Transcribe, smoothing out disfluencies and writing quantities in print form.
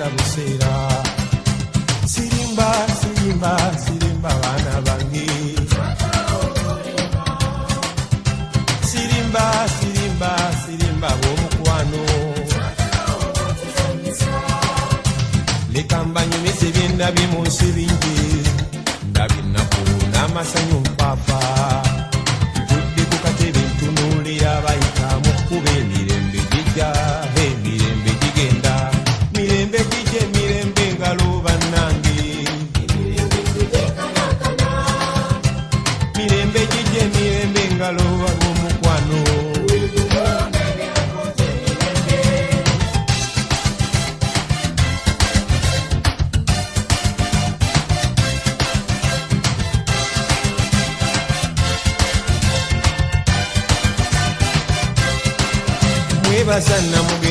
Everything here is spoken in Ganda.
buseera buseera. Sirimba sirimba sirimba baana bange, sirimba sirimba sirimba b'omukwano. Leka mbanyumize bye ndabye mu nsi bingi, ndabye ennaku n'amasanyu mpaapa. Ntudde ku katebe ntunuulira abayita mu kkuba emirembe gijja, emirembe gigenda, mirembe gijja emirembe ngalo bannange. Mirembe gijja emirembe ngalo ab'omukwano. Mwebaza namugenda